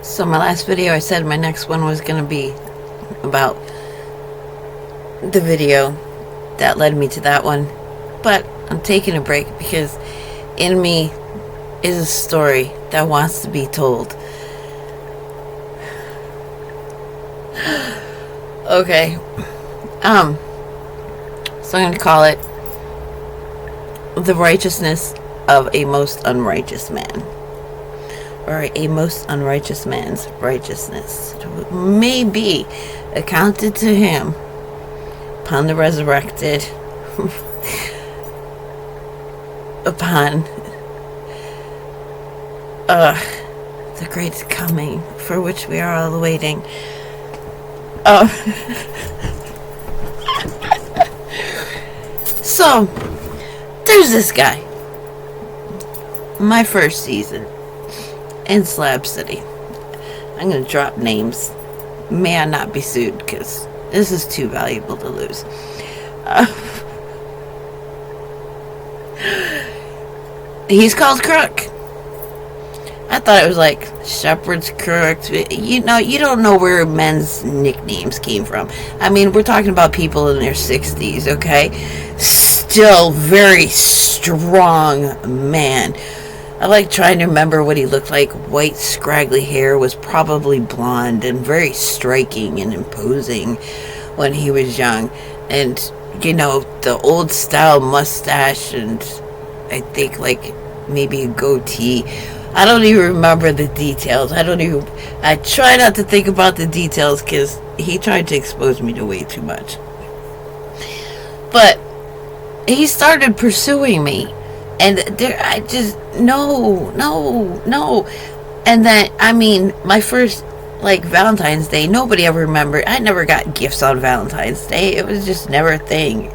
So my last video, I said my next one was going to be about the video that led me to that one. But I'm taking a break because in me is a story that wants to be told. Okay. So I'm going to call it The Righteousness of a Most Unrighteous Man. Or a most unrighteous man's righteousness may be accounted to him upon the resurrected, upon the great coming for which we are all waiting. So, there's this guy. My first season in Slab City. I'm going to drop names. May I not be sued because this is too valuable to lose. He's called Crook. I thought it was like Shepherd's Crook. You know, you don't know where men's nicknames came from. I mean, we're talking about people in their 60s, okay? Still very strong man. I like trying to remember what he looked like. White, scraggly hair, was probably blonde and very striking and imposing when he was young. And, you know, the old style mustache and I think like maybe a goatee. I don't even remember the details. I try not to think about the details because he tried to expose me to way too much. But he started pursuing me. And I just, no. And then, I mean, my first, like, Valentine's Day, nobody ever remembered. I never got gifts on Valentine's Day. It was just never a thing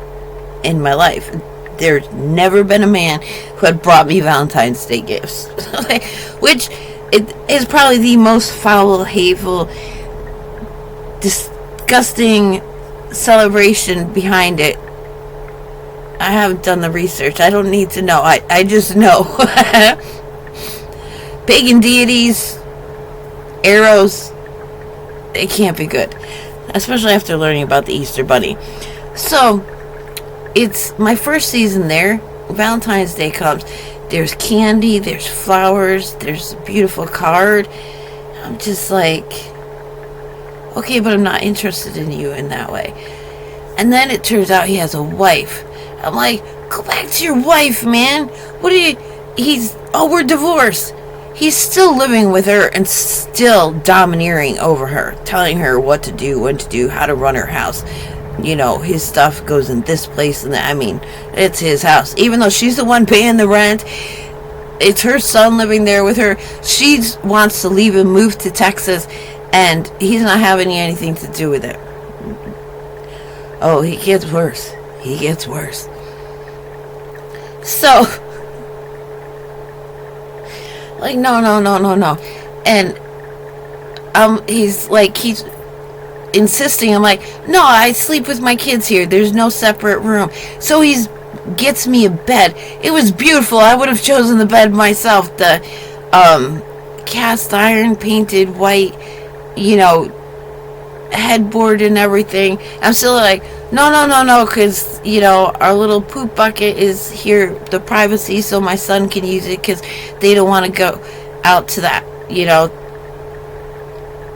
in my life. There's never been a man who had brought me Valentine's Day gifts. Which is probably the most foul, hateful, disgusting celebration behind it. I haven't done the research. I don't need to know. I just know. Pagan deities, arrows, it can't be good. Especially after learning about the Easter Bunny. So, it's my first season there. Valentine's Day comes. There's candy, there's flowers, there's a beautiful card. I'm just like, okay, but I'm not interested in you in that way. And then it turns out he has a wife. I'm like, go back to your wife, man. We're divorced. He's still living with her and still domineering over her, telling her what to do, when to do, how to run her house. You know, his stuff goes in this place and that. I mean, it's his house. Even though she's the one paying the rent, it's her son living there with her. She wants to leave and move to Texas, and he's not having anything to do with it. Oh, he gets worse. He gets worse. So, like, no. And he's insisting. I'm like, no, I sleep with my kids here. There's no separate room. So he gets me a bed. It was beautiful. I would have chosen the bed myself. The cast iron painted white, you know, headboard and everything. I'm still like, no, because, you know, our little poop bucket is here, the privacy, so my son can use it because they don't want to go out to that, you know.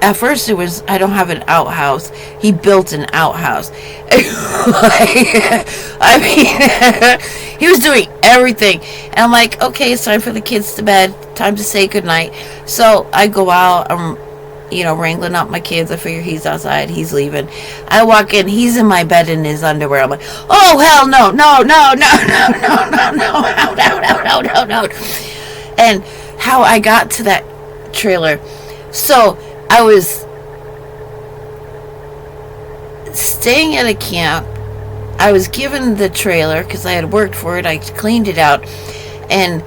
At first it was, I don't have an outhouse. He built an outhouse. I mean, he was doing everything. And I'm like, okay, it's time for the kids to bed. Time to say goodnight. So I go out, I'm, you know, wrangling up my kids. I figure he's outside, he's leaving. I walk in, he's in my bed in his underwear. I'm like, oh, hell no. And how I got to that trailer. So I was staying at a camp. I was given the trailer because I had worked for it. I cleaned it out. And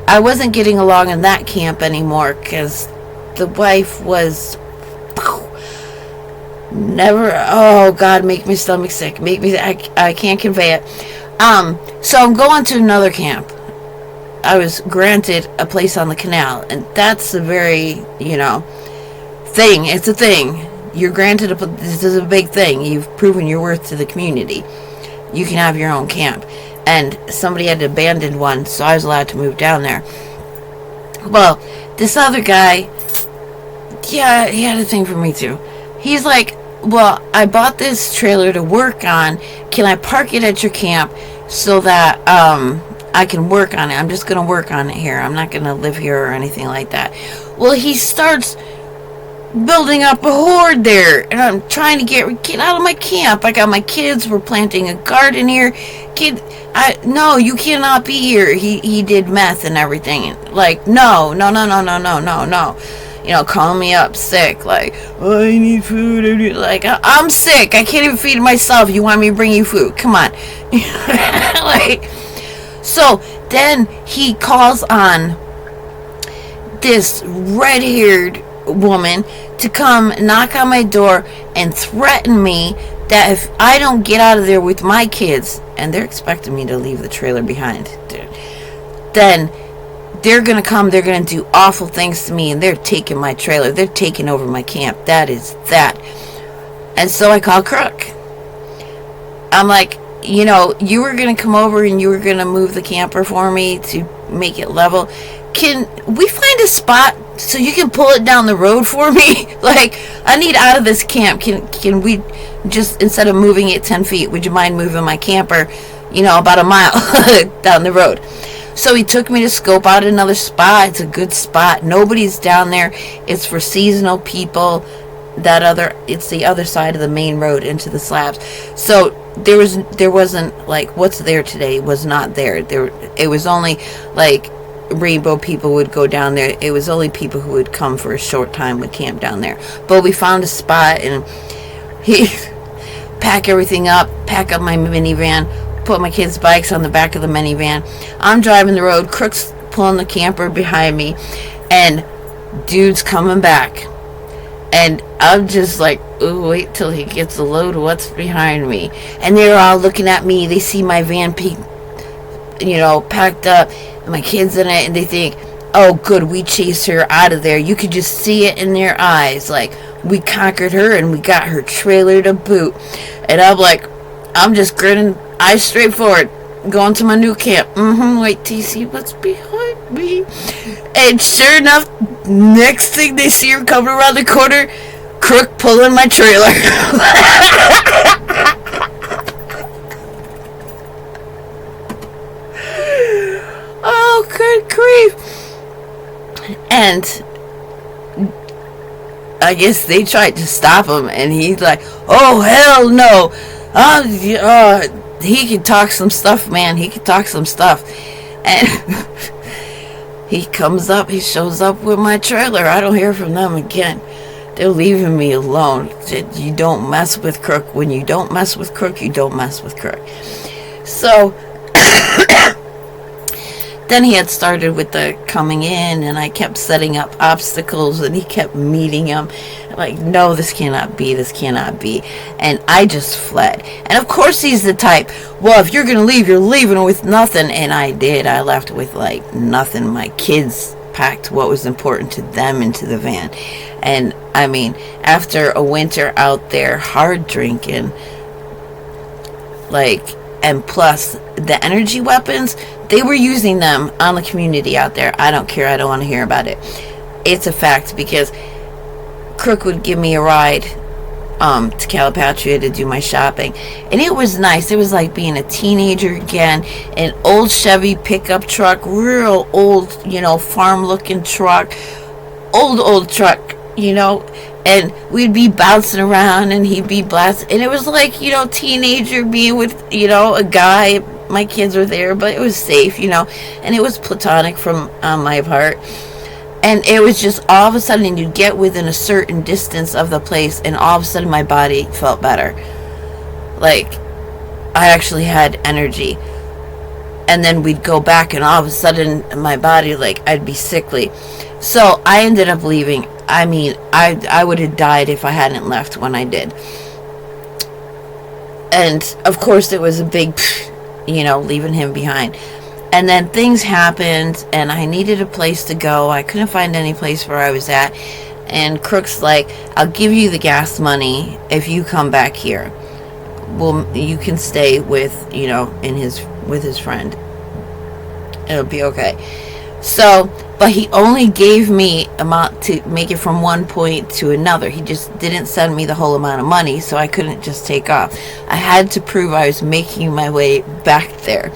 I wasn't getting along in that camp anymore because the wife was never, oh God, make my stomach sick. I can't convey it. So I'm going to another camp. I was granted a place on the canal, and that's a very, you know, thing. It's a thing. You're granted this is a big thing. You've proven your worth to the community. You can have your own camp. And somebody had abandoned one, so I was allowed to move down there. Well, this other guy, yeah, he had a thing for me too. He's like, well, I bought this trailer to work on. Can I park it at your camp so that I can work on it? I'm just going to work on it here. I'm not going to live here or anything like that. Well, he starts building up a horde there, and I'm trying to get out of my camp. I got my kids. We're planting a garden here. No, you cannot be here. He did meth and everything. Like, no. You know, calling me up sick. Like, oh, I need food. Like, I'm sick. I can't even feed myself. You want me to bring you food? Come on. Like, so then he calls on this red-haired woman to come knock on my door and threaten me that if I don't get out of there with my kids, and they're expecting me to leave the trailer behind, dude, then they're going to come, they're going to do awful things to me, and they're taking my trailer, they're taking over my camp. That is that. And so I call Crook. I'm like, you know, you were going to come over and you were going to move the camper for me to make it level. Can we find a spot so you can pull it down the road for me? Like, I need out of this camp. Can we just, instead of moving it 10 feet, would you mind moving my camper, you know, about a mile down the road? So he took me to scope out another spot. It's a good spot. Nobody's down there. It's for seasonal people. It's the other side of the main road into the slabs. So there wasn't like what's there today was not there. It was only like rainbow people would go down there. It was only people who would come for a short time would camp down there. But we found a spot, and he pack everything up, pack up my minivan, put my kids' bikes on the back of the minivan. I'm driving the road, Crook's pulling the camper behind me, and dude's coming back. And I'm just like, ooh, wait till he gets a load of what's behind me. And they're all looking at me. They see my van packed up, and my kids in it, and they think, oh, good, we chased her out of there. You could just see it in their eyes. Like, we conquered her, and we got her trailer to boot. And I'm like, I'm just grinning, eyes straight forward, going to my new camp. Wait till you see what's behind me. And sure enough, next thing they see her coming around the corner, Crook pulling my trailer. Oh, good grief. And I guess they tried to stop him, and he's like, oh, hell no. He can talk some stuff, man. He can talk some stuff. And he shows up with my trailer. I don't hear from them again. They're leaving me alone. You don't mess with Crook. When you don't mess with Crook, you don't mess with Crook. So then he had started with the coming in, and I kept setting up obstacles, and he kept meeting them. Like, no, this cannot be. And I just fled. And of course he's the type, well, if you're going to leave, you're leaving with nothing. And I did. I left with, like, nothing. My kids packed what was important to them into the van. And, I mean, after a winter out there hard drinking, like, and plus the energy weapons, they were using them on the community out there. I don't care. I don't want to hear about it. It's a fact, because Crook would give me a ride to Calipatria to do my shopping, and it was nice. It was like being a teenager again. An old Chevy pickup truck, real old, farm looking truck, old truck, and we'd be bouncing around, and he'd be blasting, and it was like, teenager being with, a guy. My kids were there, but it was safe, and it was platonic from my part. And it was just all of a sudden, you'd get within a certain distance of the place, and all of a sudden my body felt better. Like, I actually had energy. And then we'd go back, and all of a sudden my body, like, I'd be sickly. So I ended up leaving. I mean, I would have died if I hadn't left when I did. And of course it was a big, leaving him behind. And then things happened, and I needed a place to go. I couldn't find any place where I was at. And Crook's like, I'll give you the gas money if you come back here. Well, you can stay with, with his friend. It'll be okay. So, but he only gave me amount to make it from one point to another. He just didn't send me the whole amount of money, so I couldn't just take off. I had to prove I was making my way back there.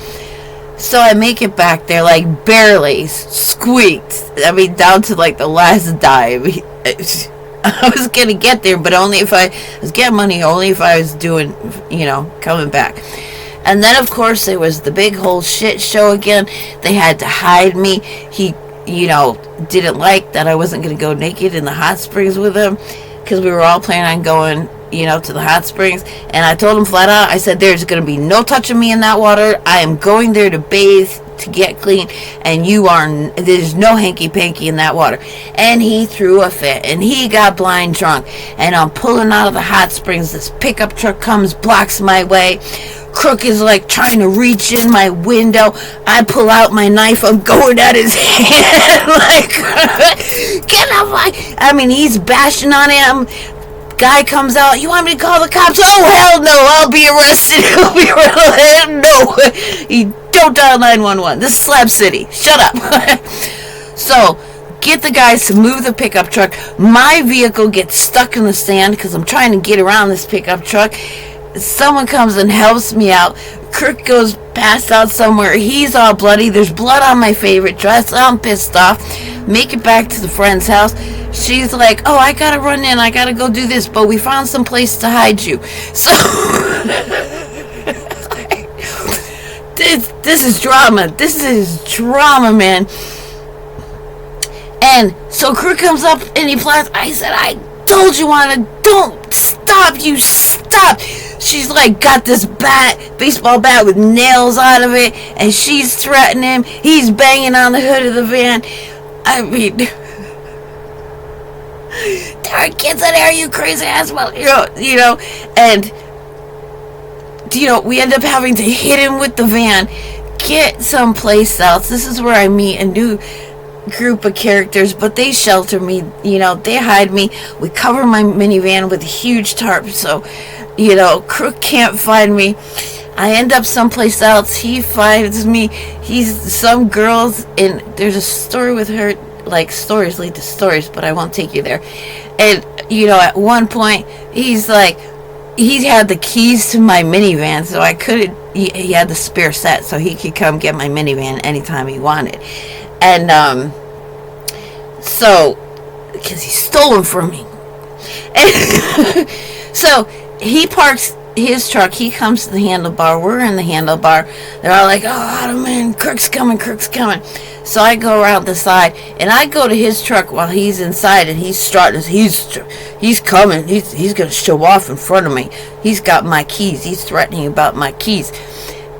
So I make it back there, like, barely squeaked. I mean, down to, like, the last dime. I was going to get there, but only if I was getting money, only if I was doing, coming back. And then, of course, there was the big whole shit show again. They had to hide me. He, didn't like that I wasn't going to go naked in the hot springs with him, because we were all planning on going, to the hot springs. And I told him flat out, I said, there's going to be no touching me in that water. I am going there to bathe, to get clean, and there's no hanky-panky in that water. And he threw a fit, and he got blind drunk. And I'm pulling out of the hot springs. This pickup truck comes, blocks my way. Crook is like trying to reach in my window. I pull out my knife. I'm going at his hand. Like, get off he's bashing on him. Guy comes out. You want me to call the cops? Oh, hell no. I'll be arrested. I'll be arrested. No. You don't dial 911. This is Slab City. Shut up. So, get the guys to move the pickup truck. My vehicle gets stuck in the sand because I'm trying to get around this pickup truck. Someone comes and helps me out. Kirk goes passed out somewhere. He's all bloody. There's blood on my favorite dress. I'm pissed off. Make it back to the friend's house. She's like, oh, I gotta run in. I gotta go do this. But we found some place to hide you. So, this is drama. This is drama, man. And so Kirk comes up and he plans. I said, I told you, Anna, don't stop. You stop. She's like got this baseball bat with nails out of it, and she's threatening him. He's banging on the hood of the van. I mean, there are kids in there, you crazy ass, and we end up having to hit him with the van, get someplace else. This is where I meet a new group of characters, but they shelter me, they hide me. We cover my minivan with a huge tarp, so Crook can't find me. I end up someplace else. He finds me. He's some girls, and there's a story with her. Like, stories lead to stories, but I won't take you there. And at one point he's like, he had the keys to my minivan, so I couldn't. He had the spare set, so he could come get my minivan anytime he wanted. And so because he stole them from me, and so he parks his truck. He comes to the handlebar. We're in the handlebar. They're all like, oh man, Crook's coming. So I go around the side, and I go to his truck while he's inside, and he's strutting. He's coming. He's going to show off in front of me. He's got my keys. He's threatening about my keys.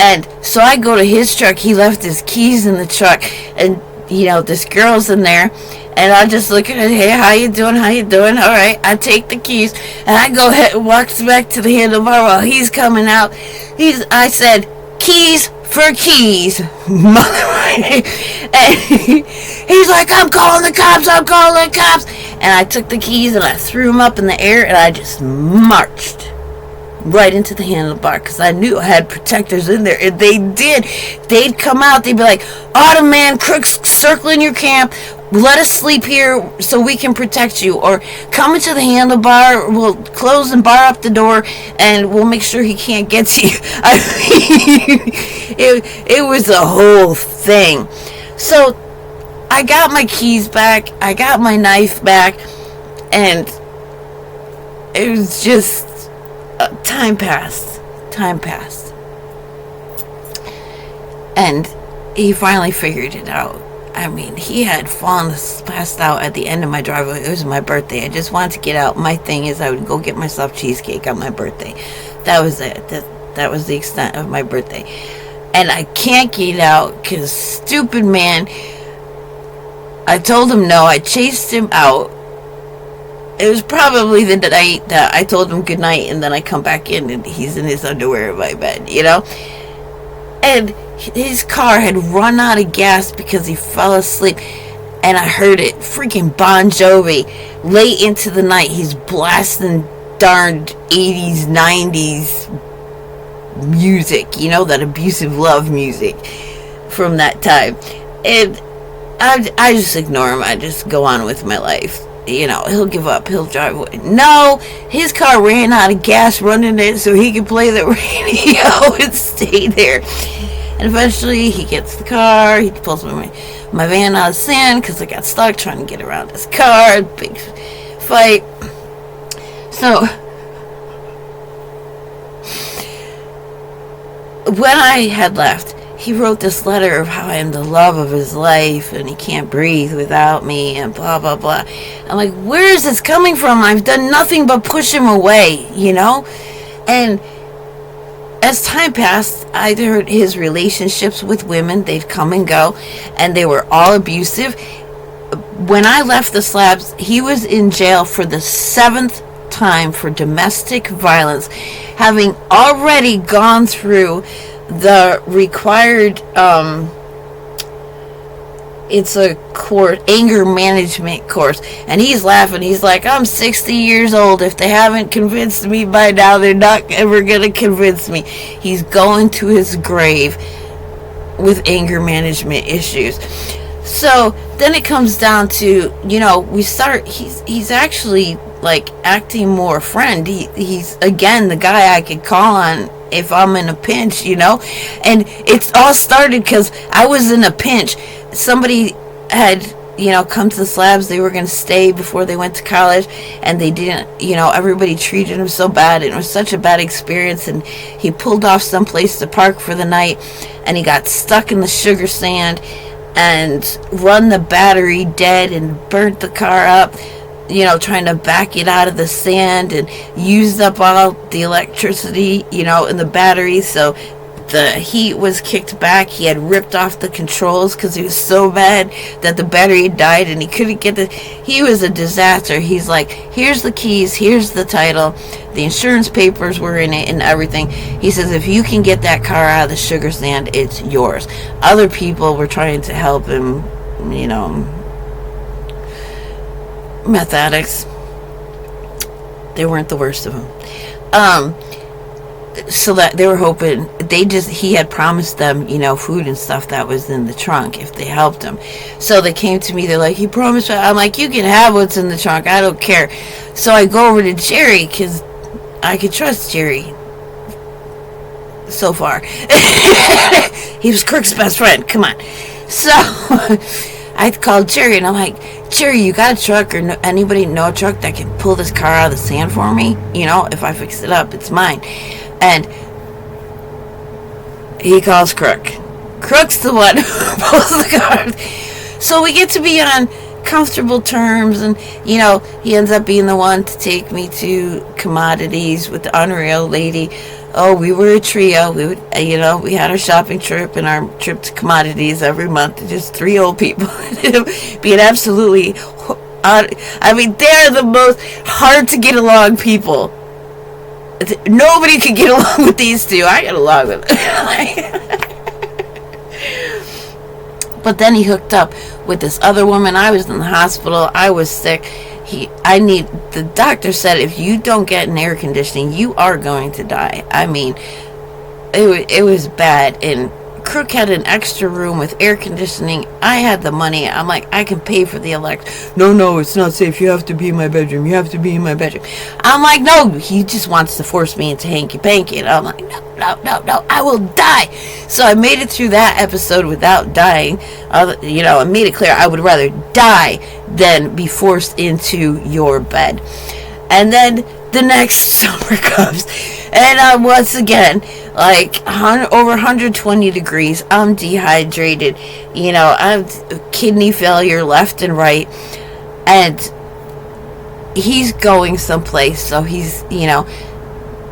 And so I go to his truck. He left his keys in the truck, and this girl's in there. And I just look at her, hey, how you doing? All right, I take the keys, and I go ahead and walk back to the handlebar while he's coming out. I said, keys for keys, mother. And he's like, I'm calling the cops. And I took the keys, and I threw them up in the air, and I just marched right into the handlebar, because I knew I had protectors in there, and they did. They'd come out, they'd be like, Autumn man, Crook's circling your camp, let us sleep here so we can protect you, or come into the handlebar, we'll close and bar up the door, and we'll make sure he can't get to you. I mean, it was a whole thing. So I got my keys back, I got my knife back, and it was just time passed, and he finally figured it out. I mean, he had passed out at the end of my driveway. It was my birthday. I just wanted to get out. My thing is, I would go get myself cheesecake on my birthday. That was it. That was the extent of my birthday. And I can't get out because stupid man. I told him no. I chased him out. It was probably the night that I told him goodnight, and then I come back in and he's in his underwear in my bed, And his car had run out of gas because he fell asleep. and I heard it. Freaking Bon Jovi. Late into the night, he's blasting darned 80s, 90s music, that abusive love music from that time. And I just ignore him. I just go on with my life. He'll give up. He'll drive away. No, his car ran out of gas running it so he could play the radio and stay there. And eventually he gets the car. He pulls my van out of sand because I got stuck trying to get around his car. Big fight. So when I had left, he wrote this letter of how I am the love of his life and he can't breathe without me and blah, blah, blah. I'm like, where is this coming from? I've done nothing but push him away, And as time passed, I heard his relationships with women, they'd come and go, and they were all abusive. When I left the slabs, he was in jail for the 7th time for domestic violence, having already gone through the required it's a course, anger management course, and he's laughing. He's like, I'm 60 years old. If they haven't convinced me by now, they're not ever gonna convince me. He's going to his grave with anger management issues. So then it comes down to, he's actually like acting more friend. He's again the guy I could call on if I'm in a pinch, and it's all started because I was in a pinch. Somebody had, come to the slabs. They were going to stay before they went to college, and they didn't. Everybody treated him so bad. It was such a bad experience, and he pulled off someplace to park for the night, and he got stuck in the sugar sand and run the battery dead and burnt the car up, trying to back it out of the sand, and used up all the electricity, in the battery. So the heat was kicked back. He had ripped off the controls because he was so bad that the battery had died and he couldn't get he was a disaster. He's like, here's the keys, here's the title, the insurance papers were in it and everything. He says, if you can get that car out of the sugar sand, it's yours. Other people were trying to help him, meth addicts. They weren't the worst of them. So that they were hoping, he had promised them, food and stuff that was in the trunk if they helped him. So they came to me, they're like, he promised. I'm like, you can have what's in the trunk, I don't care. So I go over to Jerry because I could trust Jerry so far. He was Kirk's best friend, come on. So I called Jerry and I'm like, Jerry, you got a truck or anybody know a truck that can pull this car out of the sand for me? If I fix it up, it's mine. And he calls Crook. Crook's the one who pulls the car. So we get to be on comfortable terms, and he ends up being the one to take me to Commodities with the Unreal lady. Oh, we were a trio. We would, we had our shopping trip and our trip to Commodities every month. Just 3 old people being absolutely. They're the most hard to get along people. Nobody could get along with these two. I get along with them. But then he hooked up with this other woman. I was in the hospital. I was sick. The doctor said, if you don't get an air conditioning, you are going to die. It was bad. And Crook had an extra room with air conditioning. I had the money. I'm like, I can pay for the electric. No, it's not safe. You have to be in my bedroom. You have to be in my bedroom. I'm like, no, he just wants to force me into hanky-panky. And I'm like, no, I will die. So I made it through that episode without dying. I made it clear I would rather die than be forced into your bed. And then the next summer comes, and once again, like over 120 degrees. I'm dehydrated. I have kidney failure left and right, and he's going someplace. So he's,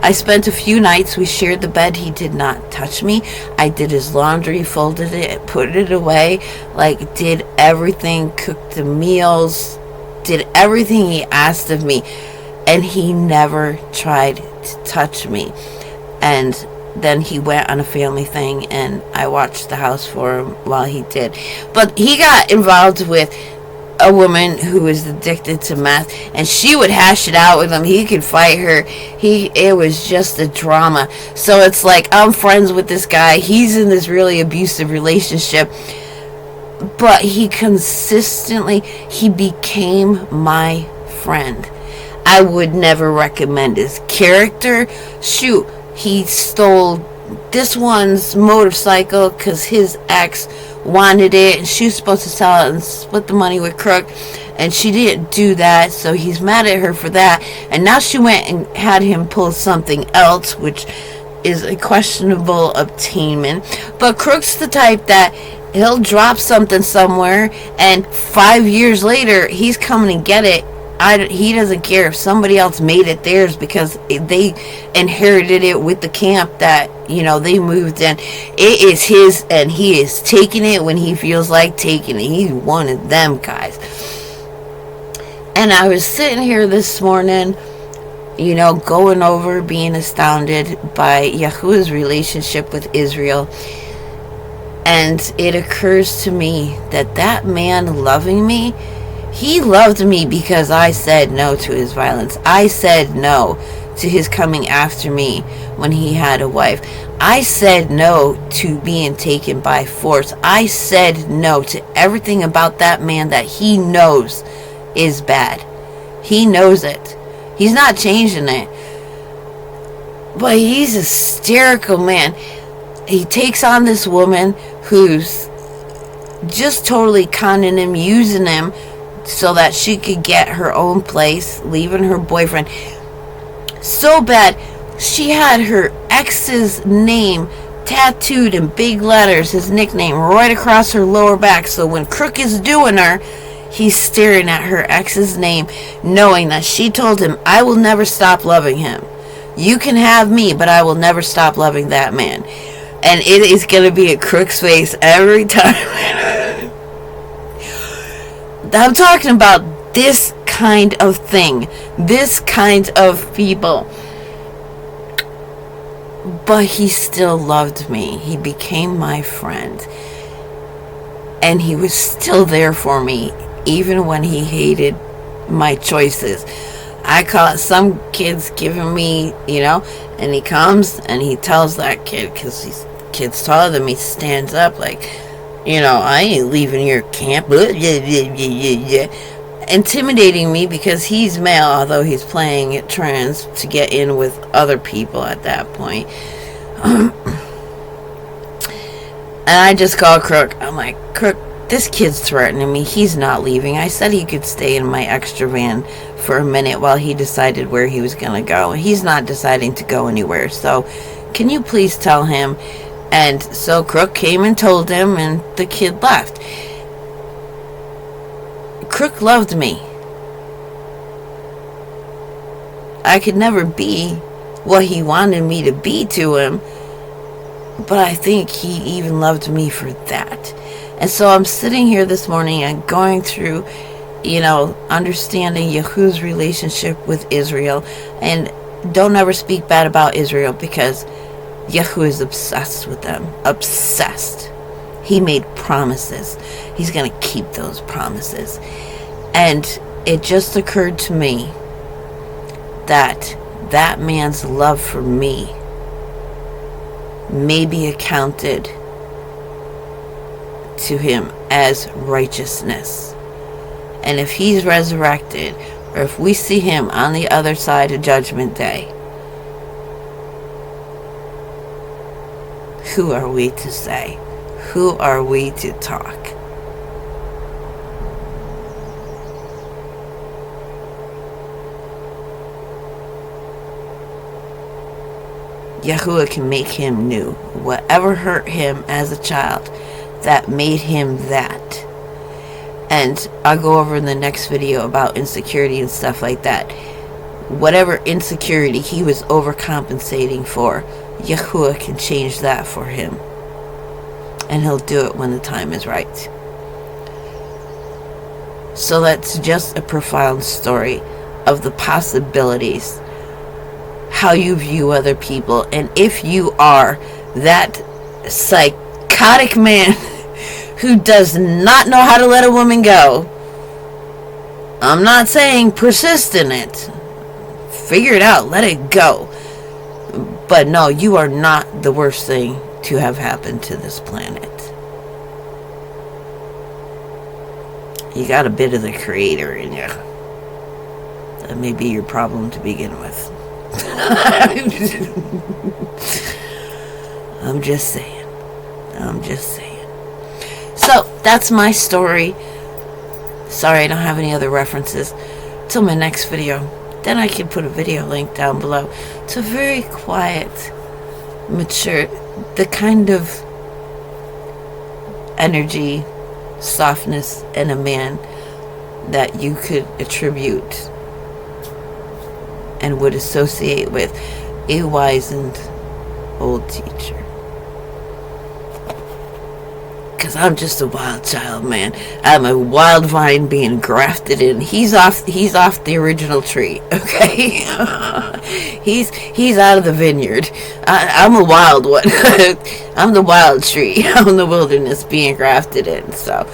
I spent a few nights. We shared the bed. He did not touch me. I did his laundry, folded it, put it away, like did everything, cooked the meals, did everything he asked of me. And he never tried to touch me. And then he went on a family thing, and I watched the house for him while he did. But he got involved with a woman who is addicted to meth, and she would hash it out with him. He could fight her. It was just a drama. So it's like, I'm friends with this guy. He's in this really abusive relationship, but he became my friend. I would never recommend his character. Shoot, he stole this one's motorcycle because his ex wanted it, and she was supposed to sell it and split the money with Crook, and she didn't do that, so he's mad at her for that. And now she went and had him pull something else, which is a questionable obtainment. But Crook's the type that he'll drop something somewhere, and 5 years later he's coming to get it. He doesn't care if somebody else made it theirs, because they inherited it with the camp that, they moved in. It is his, and he is taking it when he feels like taking it. He's one of them guys. And I was sitting here this morning, going over, being astounded by Yahuwah's relationship with Israel. And it occurs to me that man loving me, he loved me because I said no to his violence. I said no to his coming after me when he had a wife. I said no to being taken by force. I said no to everything about that man that he knows is bad. He knows it. He's not changing it. But he's a hysterical, man. He takes on this woman who's just totally conning him, using him, so that she could get her own place, leaving her boyfriend. So bad, she had her ex's name tattooed in big letters, his nickname, right across her lower back. So when Crook is doing her, he's staring at her ex's name, knowing that she told him, I will never stop loving him. You can have me, but I will never stop loving that man. And it is going to be a Crook's face every time. I'm talking about this kind of thing, this kind of people. But he still loved me. He became my friend. And he was still there for me, even when he hated my choices. I call it some kids giving me, and he comes and he tells that kid, because he's kid's taller than me, stands up like, I ain't leaving your camp. Intimidating me because he's male, although he's playing it trans to get in with other people at that point. And I just call Crook. I'm like, Crook, this kid's threatening me. He's not leaving. I said he could stay in my extra van for a minute while he decided where he was going to go. He's not deciding to go anywhere. So can you please tell him? And so Crook came and told him, and the kid left. Crook loved me. I could never be what he wanted me to be to him, but I think he even loved me for that. And so I'm sitting here this morning and going through, understanding Yahuwah's relationship with Israel. And don't ever speak bad about Israel, because Yahuwah is obsessed with them. Obsessed. He made promises. He's going to keep those promises. And it just occurred to me that man's love for me may be accounted to him as righteousness. And if he's resurrected, or if we see him on the other side of Judgment Day, who are we to say? Who are we to talk? Yahuwah can make him new. Whatever hurt him as a child, that made him that. And I'll go over in the next video about insecurity and stuff like that. Whatever insecurity he was overcompensating for, Yahuwah can change that for him. And he'll do it when the time is right. So that's just a profound story of the possibilities, how you view other people. And if you are that psychotic man who does not know how to let a woman go, I'm not saying persist in it. Figure it out. Let it go. But no, you are not the worst thing to have happened to this planet. You got a bit of the creator in you. That may be your problem to begin with. I'm just saying. So, that's my story. Sorry I don't have any other references. Till my next video. Then I can put a video link down below. It's a very quiet, mature, the kind of energy, softness in a man that you could attribute and would associate with a wizened old teacher. Because I'm just a wild child, man. I'm a wild vine being grafted in. He's off the original tree, okay? he's out of the vineyard. I'm a wild one. I'm the wild tree. I'm the wilderness being grafted in. So